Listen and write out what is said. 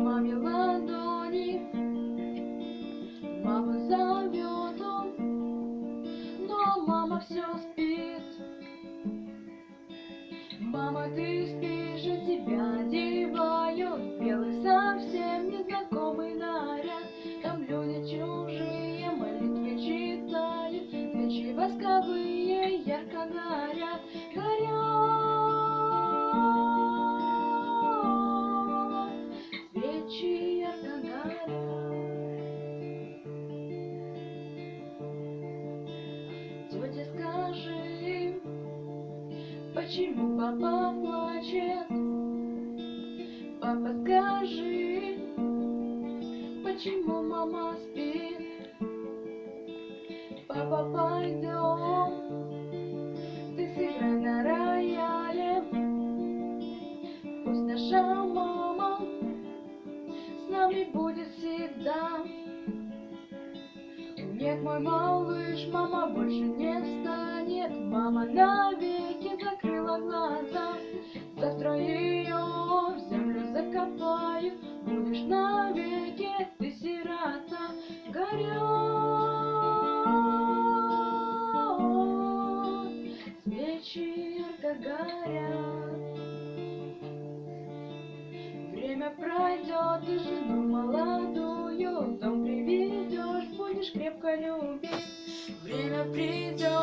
маме ладони. Мама зовет он, но мама все спит. Мама, ты спишь, а тебя одевают в белый совсем незнакомый наряд. Там люди чужие молитвы читают, свечи восковые ярко горят, горят, свечи ярко горят. Тетя, скажи, почему папа плачет? Папа, скажи, почему мама спит? Папа, пойдем, ты сыграй на рояле. Пусть наша мама с нами будет всегда. Нет, мой малыш, мама больше не встанет. Мама навеки закрыла глаза. Завтра ее в землю закопаю. Будешь навеки ты сирота. Горят, свечи ярко горят. Время пройдет, и жену молодую в дом приведешь, будешь крепко любить. Время придет,